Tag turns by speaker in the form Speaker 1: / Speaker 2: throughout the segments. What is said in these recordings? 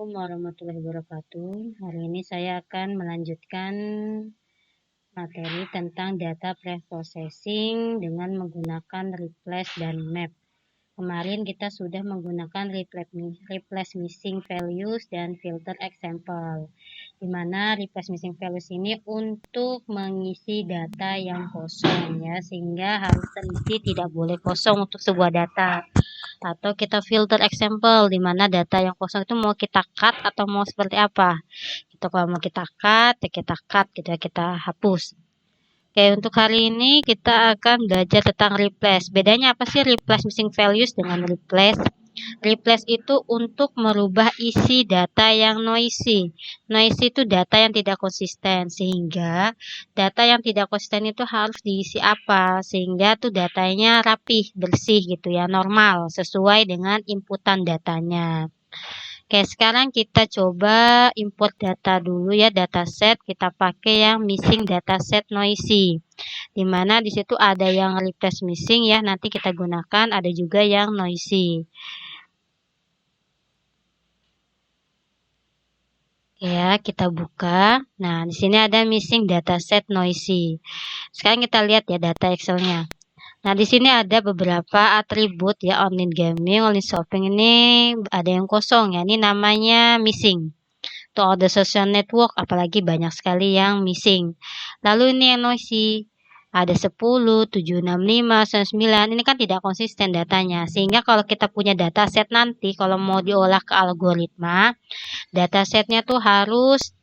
Speaker 1: Assalamualaikum warahmatullahi wabarakatuh. Hari ini saya akan melanjutkan materi tentang data preprocessing dengan menggunakan replace dan map. Kemarin kita sudah menggunakan replace missing values dan filter example, di mana replace missing values ini untuk mengisi data yang kosong ya, sehingga harus terisi, tidak boleh kosong untuk sebuah data. Atau kita filter example, di mana data yang kosong itu mau kita cut atau mau seperti apa. Itu kalau mau kita cut, ya kita cut gitu ya, kita hapus. Oke, untuk hari ini kita akan belajar tentang replace. Bedanya apa sih replace missing values dengan replace? Replace itu untuk merubah isi data yang noisy. Noisy itu data yang tidak konsisten, sehingga data yang tidak konsisten itu harus diisi apa? Sehingga tuh datanya rapih, bersih gitu ya, normal, sesuai dengan inputan datanya. Oke, sekarang kita coba import data dulu ya, dataset. Kita pakai yang missing dataset noisy. Dimana di situ ada yang replace missing ya, nanti kita gunakan, ada juga yang noisy. Ya, kita buka. Nah, di sini ada missing dataset noisy. Sekarang kita lihat ya data Excel-nya. Nah, di sini ada beberapa atribut ya, online gaming, online shopping ini ada yang kosong ya. Ini namanya missing. Tuh ada social network, apalagi banyak sekali yang missing. Lalu ini yang noisy. Ada 10, 7, 6, 5, 9. Ini kan tidak konsisten datanya. Sehingga kalau kita punya dataset nanti, kalau mau diolah ke algoritma, datasetnya tuh harus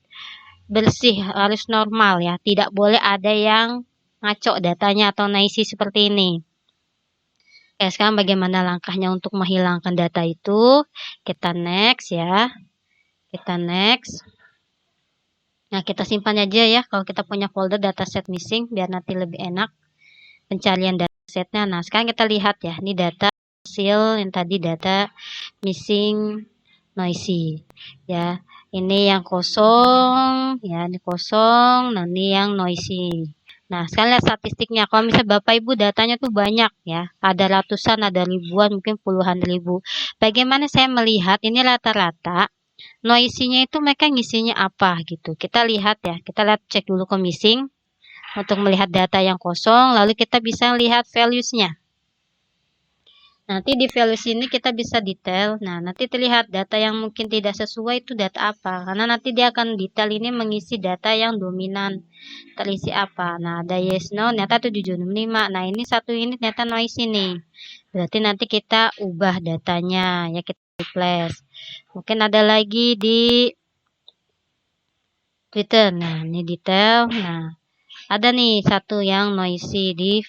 Speaker 1: bersih, harus normal ya. Tidak boleh ada yang ngaco datanya atau noisy seperti ini. Oke, sekarang bagaimana langkahnya untuk menghilangkan data itu? Kita next ya. Kita next. Nah, kita simpan aja ya kalau kita punya folder dataset missing, biar nanti lebih enak pencarian datasetnya. Nah, sekarang kita lihat ya, ini data hasil yang tadi data missing noisy ya. Ini yang kosong ya, ini kosong. Nah, ini yang noisy. Nah, sekarang lihat statistiknya. Kalau misalnya Bapak Ibu datanya tuh banyak ya, ada ratusan, ada ribuan, mungkin puluhan ribu. Bagaimana saya melihat ini rata-rata noisy-nya itu mereka ngisinya apa gitu. Kita lihat ya, kita lihat cek dulu ke missing untuk melihat data yang kosong, lalu kita bisa lihat values-nya. Nanti di values ini kita bisa detail. Nah, nanti terlihat data yang mungkin tidak sesuai itu data apa. Karena nanti dia akan detail ini mengisi data yang dominan. Terisi apa. Nah, ada yes, no, ternyata 765. Nah, ini satu ini ternyata noisy nih. Berarti nanti kita ubah datanya. Ya, kita replace. Mungkin ada lagi di Twitter. Nah, ini detail. Nah, ada nih satu yang noisy di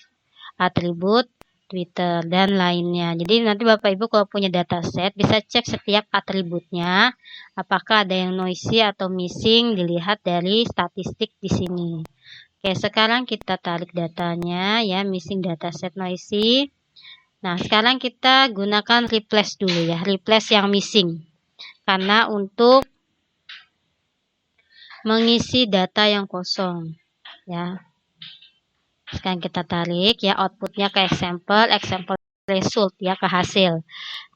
Speaker 1: atribut Twitter dan lainnya. Jadi nanti Bapak Ibu kalau punya dataset bisa cek setiap atributnya apakah ada yang noisy atau missing, dilihat dari statistik di sini. Oke, sekarang kita tarik datanya ya, missing dataset noisy. Nah, sekarang kita gunakan replace dulu ya, replace yang missing. Karena untuk mengisi data yang kosong ya. Sekarang kita tarik ya outputnya ke example result ya, ke hasil.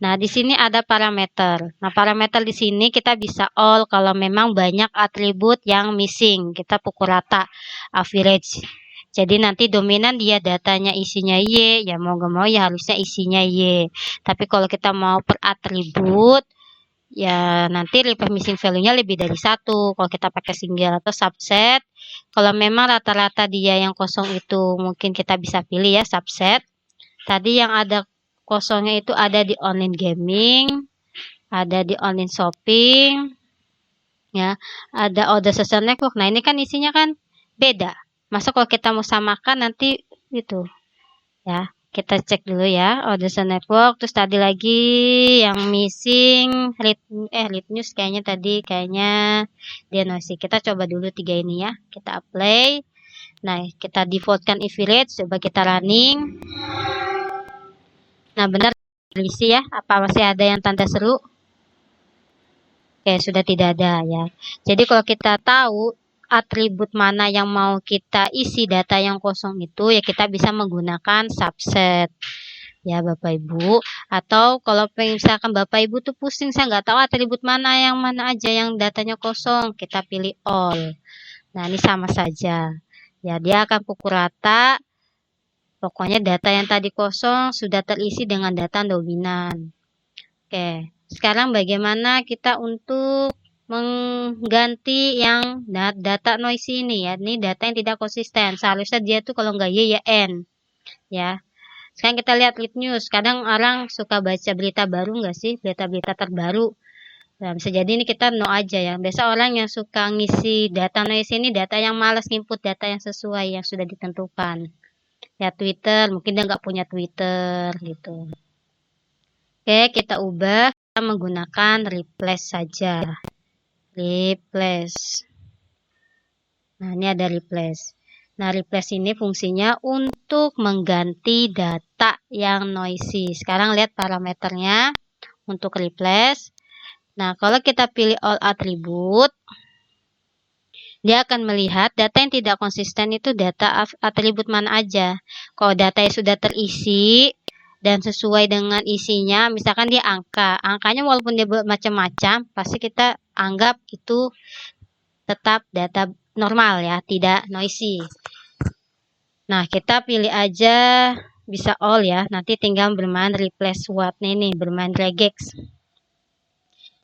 Speaker 1: Nah, di sini ada parameter. Nah, parameter di sini kita bisa all kalau memang banyak atribut yang missing. Kita pukul rata average. Jadi nanti dominan dia datanya isinya Y, ya mau gak mau ya harusnya isinya Y. Tapi kalau kita mau per atribut, ya nanti replace missing value-nya lebih dari satu. Kalau kita pakai single atau subset, kalau memang rata-rata dia yang kosong itu mungkin kita bisa pilih ya subset. Tadi yang ada kosongnya itu ada di online gaming, ada di online shopping, ya, ada order social network. Nah, ini kan isinya kan beda. Masa kalau kita mau samakan nanti itu ya. Kita cek dulu ya, order network. Terus tadi lagi yang missing lead news kayaknya dia noisy. Kita coba dulu 3 ini ya. Kita apply. Nah, kita defaultkan average, coba kita running. Nah, benar isi ya. Apa masih ada yang tanda seru? Oke, sudah tidak ada ya. Jadi kalau kita tahu atribut mana yang mau kita isi data yang kosong itu, ya kita bisa menggunakan subset. ya Bapak Ibu. Atau kalau misalkan Bapak Ibu tuh pusing, saya nggak tahu atribut mana aja yang datanya kosong, kita pilih all. Nah, ini sama saja. Ya, dia akan pukul rata. Pokoknya data yang tadi kosong sudah terisi dengan data dominan. Oke, sekarang bagaimana kita untuk mengganti yang data noisy ini ya. Ini data yang tidak konsisten. Seharusnya dia tuh kalau nggak Y ya N. Ya. Sekarang kita lihat lead news. Kadang orang suka baca berita baru nggak sih? Berita-berita terbaru. Nah, bisa jadi ini kita no aja ya. Biasa orang yang suka ngisi data noisy ini data yang malas input data yang sesuai yang sudah ditentukan. Ya Twitter, mungkin dia nggak punya Twitter gitu. Oke, kita ubah kita menggunakan replace saja. Replace. Nah, ini ada replace. Nah, replace ini fungsinya untuk mengganti data yang noisy. Sekarang lihat parameternya untuk replace. Nah, kalau kita pilih all attribute, dia akan melihat data yang tidak konsisten itu data atribut mana aja. Kalau data yang sudah terisi, dan sesuai dengan isinya, misalkan dia angkanya walaupun dia macam-macam, pasti kita anggap itu tetap data normal ya, tidak noisy. Nah, kita pilih aja bisa all ya, nanti tinggal bermain replace what nih, bermain regex.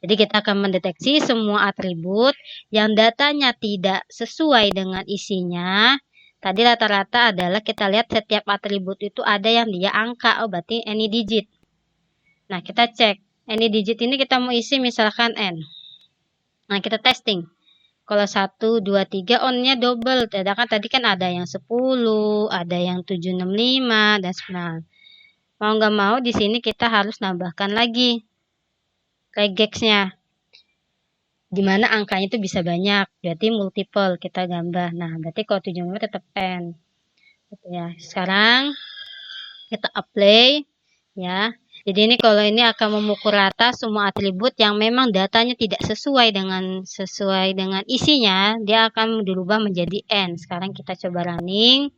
Speaker 1: Jadi kita akan mendeteksi semua atribut yang datanya tidak sesuai dengan isinya. Tadi rata-rata adalah kita lihat setiap atribut itu ada yang dia angka. Oh, berarti any digit. Nah, kita cek. Any digit ini kita mau isi misalkan N. Nah, kita testing. Kalau 1, 2, 3 on-nya double. Sedangkan tadi kan ada yang 10, ada yang 765, dan 9. Mau nggak mau di sini kita harus nambahkan lagi regexnya. Dimana angkanya itu bisa banyak. Berarti multiple kita gambar. Nah, berarti kalau 75 tetap N. Gitu ya. Sekarang kita apply ya. Jadi ini kalau ini akan memukul rata semua atribut yang memang datanya tidak sesuai dengan isinya, dia akan dirubah menjadi N. Sekarang kita coba running.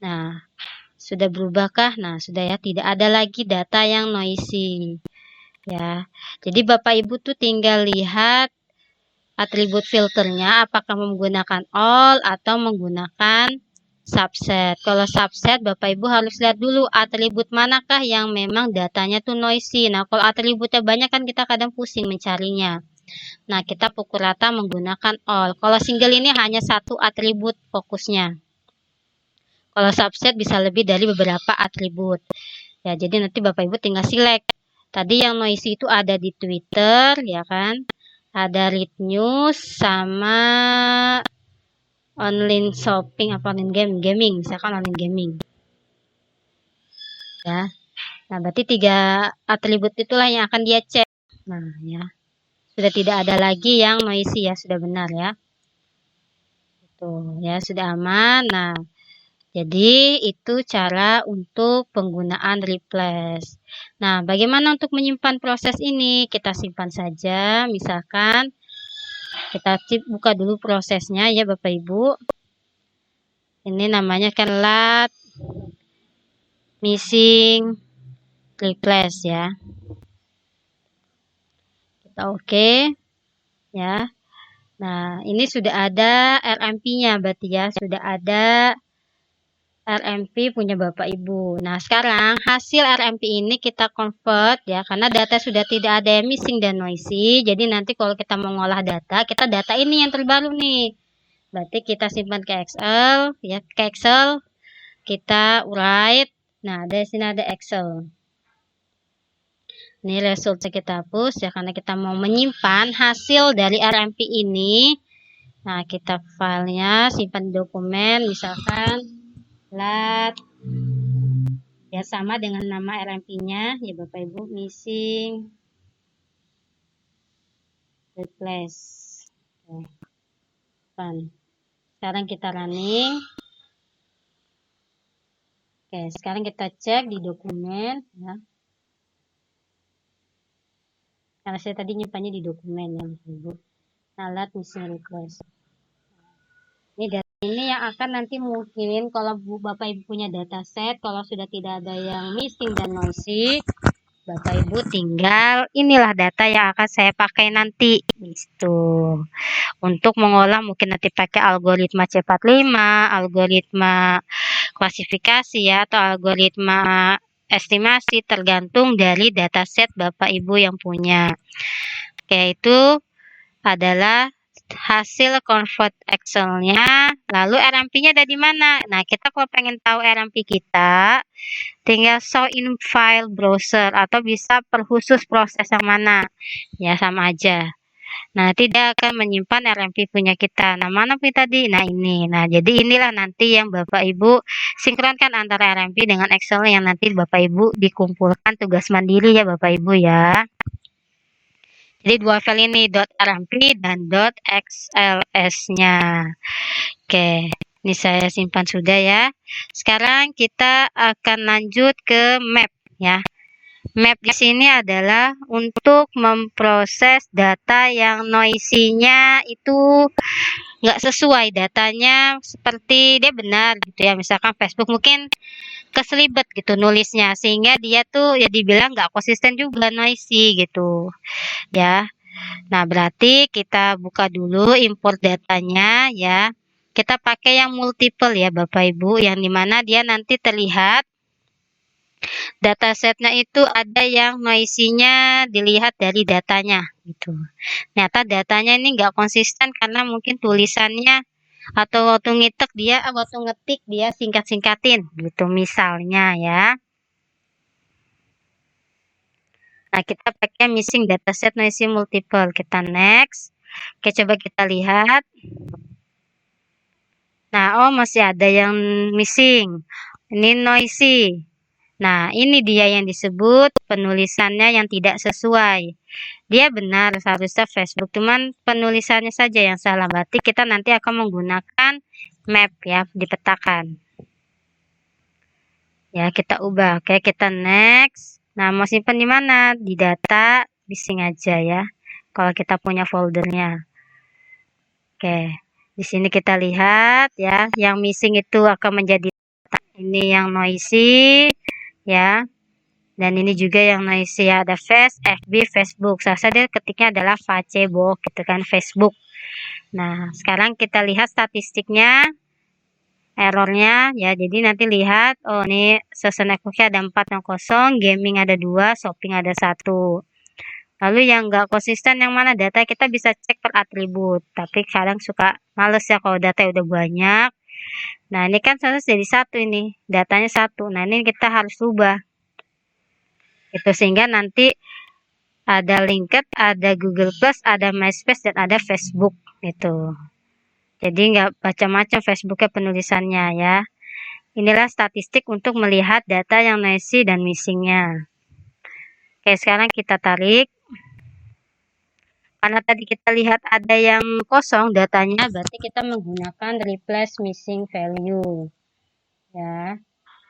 Speaker 1: Nah, sudah berubahkah? Nah, sudah ya, tidak ada lagi data yang noisy. Ya. Jadi Bapak Ibu tuh tinggal lihat atribut filternya apakah menggunakan all atau menggunakan subset. Kalau subset, Bapak Ibu harus lihat dulu atribut manakah yang memang datanya tuh noisy. Nah, kalau atributnya banyak kan kita kadang pusing mencarinya. Nah, kita pukul rata menggunakan all. Kalau single ini hanya satu atribut fokusnya. Kalau subset bisa lebih dari beberapa atribut. Ya, jadi nanti Bapak Ibu tinggal select. Tadi yang noisy itu ada di Twitter, ya kan? Ada read news sama online shopping apa online gaming, misalkan online gaming. Ya. Nah, berarti 3 atribut itulah yang akan dia cek. Nah, ya. Sudah tidak ada lagi yang noisy ya, sudah benar ya. Tuh, ya sudah aman. Nah, jadi itu cara untuk penggunaan replace. Nah, bagaimana untuk menyimpan proses ini? Kita simpan saja, misalkan kita buka dulu prosesnya ya Bapak Ibu. Ini namanya kan lat missing replace ya. Kita oke ya. Nah, ini sudah ada RMP-nya berarti ya, sudah ada RMP punya Bapak Ibu. Nah, sekarang hasil RMP ini kita convert ya, karena data sudah tidak ada yang missing dan noisy. Jadi nanti kalau kita mau ngolah data, kita data ini yang terbaru nih. Berarti kita simpan ke Excel ya, ke Excel kita write. Nah, di sini ada Excel. Ini resultnya kita hapus ya, karena kita mau menyimpan hasil dari RMP ini. Nah, kita filenya simpan di dokumen, misalkan lat ya sama dengan nama RMP-nya ya Bapak Ibu, missing replace. Oke. Sekarang kita running. Oke, sekarang kita cek di dokumen ya. Karena saya tadi nyimpannya di dokumen ya Bapak Ibu. Nah, lat missing replace. Ini Ini yang akan nanti mungkin kalau Bapak Ibu punya dataset, kalau sudah tidak ada yang missing dan noisy, Bapak Ibu tinggal inilah data yang akan saya pakai nanti gitu. Untuk mengolah mungkin nanti pakai algoritma C45, algoritma klasifikasi ya, atau algoritma estimasi tergantung dari dataset Bapak Ibu yang punya. Oke, itu adalah hasil convert Excel-nya, lalu RMP-nya ada di mana? Nah, kita kalau pengen tahu RMP kita, tinggal show in file browser atau bisa per khusus proses yang mana. Ya, sama aja. Nah, tidak akan menyimpan RMP punya kita. Nah, mana punya tadi? Nah, ini. Nah, jadi inilah nanti yang Bapak Ibu sinkronkan antara RMP dengan Excel yang nanti Bapak Ibu dikumpulkan tugas mandiri ya Bapak Ibu ya. Jadi dua file ini .rmp dan .xls-nya. Oke, ini saya simpan sudah ya. Sekarang kita akan lanjut ke map ya. Map di sini adalah untuk memproses data yang noisy-nya itu nggak sesuai datanya seperti dia benar gitu ya. Misalkan Facebook mungkin keselibet gitu nulisnya sehingga dia tuh ya dibilang nggak konsisten juga noisy gitu ya. Nah, berarti kita buka dulu import datanya ya. Kita pakai yang multiple ya Bapak Ibu, yang dimana dia nanti terlihat datasetnya itu ada yang noisy-nya dilihat dari datanya gitu. Ternyata datanya ini nggak konsisten karena mungkin tulisannya atau waktu ngetik dia singkat-singkatin gitu misalnya ya. Nah, kita pakai missing dataset noisy multiple. Kita next. Oke, coba kita lihat. Nah, oh masih ada yang missing. Ini noisy. Nah, ini dia yang disebut penulisannya yang tidak sesuai. Dia benar seharusnya Facebook, cuman penulisannya saja yang salah. Berarti kita nanti akan menggunakan map ya, dipetakan. Ya, kita ubah. Oke, kita next. Nah, mau simpan di mana? Di data bising aja ya. Kalau kita punya foldernya. Oke. Di sini kita lihat ya, yang missing itu akan menjadi ini yang noisy ya. Dan ini juga yang noisy ya, ada FB, Facebook. Saya dia ketiknya adalah Facebook gitu kan, Facebook. Nah, sekarang kita lihat statistiknya, errornya ya. Jadi nanti lihat, oh ini season networknya ada 4 yang kosong, gaming ada 2, shopping ada 1. Lalu yang nggak konsisten yang mana? Data kita bisa cek per atribut, tapi kadang suka males ya kalau data udah banyak. Nah, ini kan jadi 1 ini, datanya 1. Nah, ini kita harus ubah. Itu sehingga nanti ada LinkedIn, ada Google Plus, ada MySpace, dan ada Facebook gitu. Jadi nggak macam-macam Facebooknya penulisannya ya. Inilah statistik untuk melihat data yang noisy dan missingnya. Oke, sekarang kita tarik. Karena tadi kita lihat ada yang kosong datanya, berarti kita menggunakan replace missing value. Ya,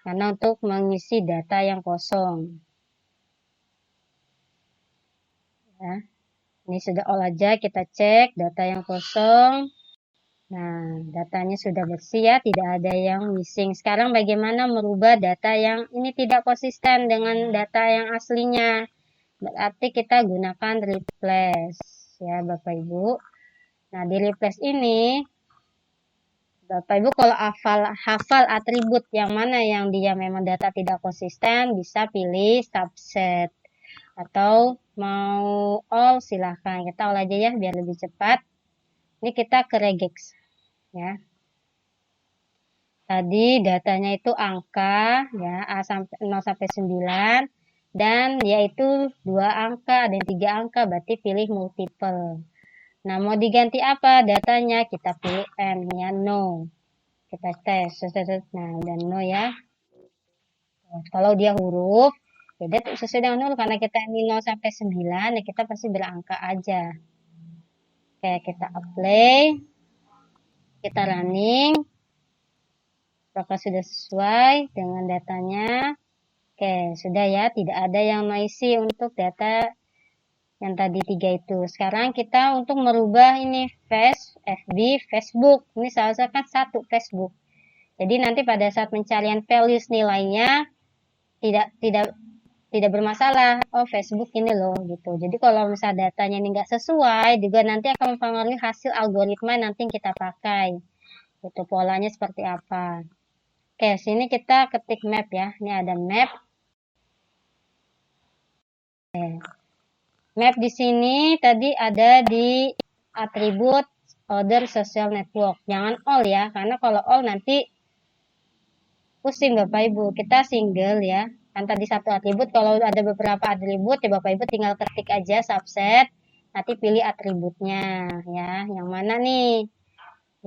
Speaker 1: karena untuk mengisi data yang kosong. Ya, ini sudah all aja, kita cek data yang kosong. Nah, datanya sudah bersih ya, tidak ada yang missing. Sekarang bagaimana merubah data yang ini tidak konsisten dengan data yang aslinya? Berarti kita gunakan replace ya Bapak Ibu. Nah, di replace ini Bapak Ibu kalau hafal atribut yang mana yang dia memang data tidak konsisten, bisa pilih subset. Atau mau all silahkan. Kita all aja ya biar lebih cepat. Ini kita ke regex ya. Tadi datanya itu angka ya, 0 sampai 9 dan yaitu 2 angka dan 3 angka, berarti pilih multiple. Nah, mau diganti apa datanya? Kita pilih N ya, no. Kita tes. Nah, dan no ya. Kalau dia huruf, beda sesuai dengan huruf karena kita ini 0 sampai 9, ya kita pasti berangka aja. Oke, kita apply. Kita running. Apakah sudah sesuai dengan datanya? Oke, sudah ya. Tidak ada yang noisy untuk data Yang tadi 3 itu. Sekarang kita untuk merubah ini FB, Facebook. Ini seharusnya kan 1 Facebook. Jadi nanti pada saat pencarian values nilainya tidak bermasalah. Oh, Facebook ini loh gitu. Jadi kalau misalnya datanya ini nggak sesuai, juga nanti akan mempengaruhi hasil algoritma nanti yang kita pakai. Itu polanya seperti apa. Oke, sini kita ketik map ya. Ini ada map. Oke. Map di sini tadi ada di atribut other social network. Jangan all ya, karena kalau all nanti pusing Bapak Ibu. Kita single ya. Kan tadi 1 atribut, kalau ada beberapa atribut ya Bapak Ibu tinggal ketik aja subset, nanti pilih atributnya ya. Yang mana nih?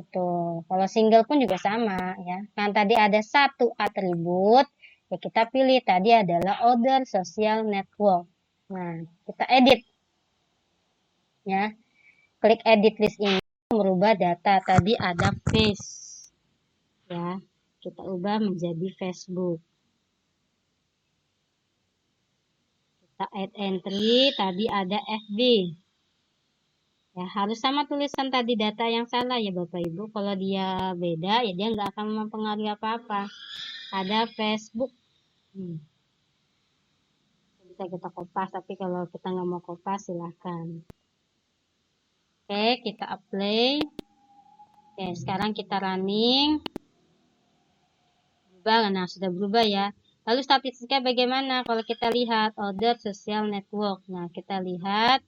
Speaker 1: Itu. Kalau single pun juga sama ya. Kan tadi ada 1 atribut, ya kita pilih tadi adalah other social network. Nah, kita edit ya. Klik edit list ini merubah data. Tadi ada face ya. Kita ubah menjadi Facebook. Kita add entry, tadi ada FB. Ya, harus sama tulisan tadi data yang salah ya Bapak Ibu. Kalau dia beda ya dia nggak akan mempengaruhi apa-apa. Ada Facebook. Bisa kita kopas, tapi kalau kita nggak mau kopas silahkan. Oke, kita apply. Oke, sekarang kita running. Nah, sudah berubah ya. Lalu statistiknya bagaimana? Kalau kita lihat other social network. Nah, kita lihat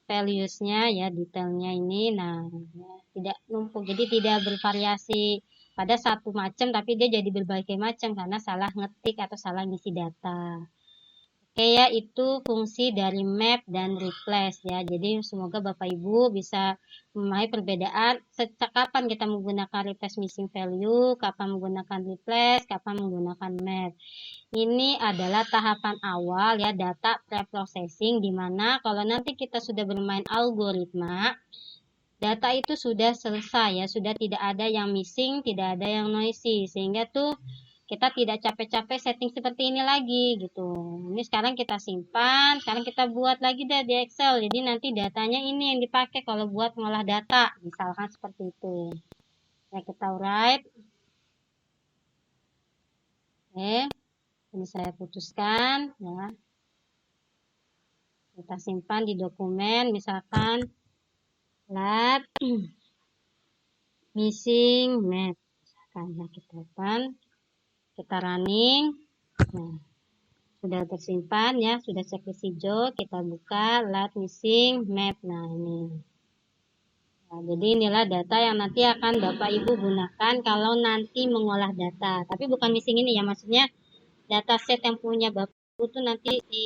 Speaker 1: values-nya ya, detailnya ini. Nah, ya, tidak numpuk. Jadi tidak bervariasi pada satu macam, tapi dia jadi berbagai macam karena salah ngetik atau salah ngisi data. Oke ya, itu fungsi dari map dan replace ya. Jadi semoga Bapak Ibu bisa memahami perbedaan kapan kita menggunakan replace missing value, kapan menggunakan replace, kapan menggunakan map. Ini adalah tahapan awal ya, data preprocessing, di mana kalau nanti kita sudah bermain algoritma, data itu sudah selesai ya, sudah tidak ada yang missing, tidak ada yang noisy, sehingga tuh kita tidak capek-capek setting seperti ini lagi gitu. Ini sekarang kita simpan, sekarang kita buat lagi deh di Excel. Jadi nanti datanya ini yang dipakai kalau buat mengolah data, misalkan seperti itu. Ya, kita write. Oke, ini saya putuskan ya. Kita simpan di dokumen, misalkan lat missing map. Misalkan ya, kita open. Kita running. Nah, sudah tersimpan ya, sudah checklist hijau, kita buka lat missing map. Nah, ini. Nah, jadi inilah data yang nanti akan Bapak Ibu gunakan kalau nanti mengolah data. Tapi bukan missing ini ya, maksudnya dataset yang punya Bapak Ibu itu nanti di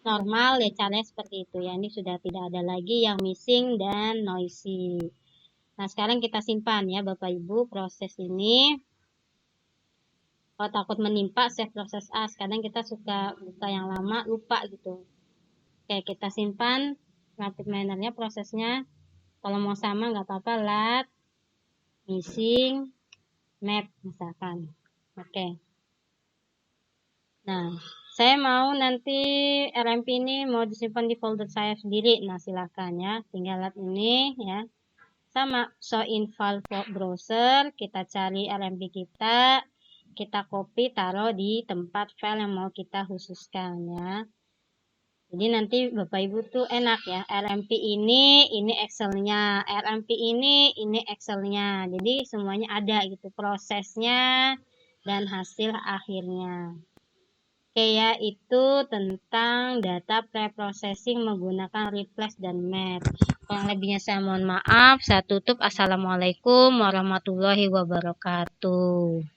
Speaker 1: normal ya, caranya seperti itu ya. Ini sudah tidak ada lagi yang missing dan noisy. Nah, sekarang kita simpan ya Bapak Ibu proses ini. Kalau takut menimpa, save proses as. Kadang kita suka buka yang lama, lupa gitu. Oke, kita simpan graphic minernya, prosesnya. Kalau mau sama nggak apa-apa, lat missing map misalkan. Oke. Nah, saya mau nanti RMP ini mau disimpan di folder saya sendiri. Nah, silakan ya. Tinggal lat ini ya. Sama, show in file browser, kita cari RMP kita copy, taruh di tempat file yang mau kita khususkan ya. Jadi nanti Bapak Ibu tuh enak ya, RMP ini Excel-nya, RMP ini Excel-nya. Jadi semuanya ada gitu, prosesnya dan hasil akhirnya. Oke ya, itu tentang data preprocessing menggunakan replace dan map. Kurang lebihnya saya mohon maaf. Saya tutup. Assalamualaikum warahmatullahi wabarakatuh.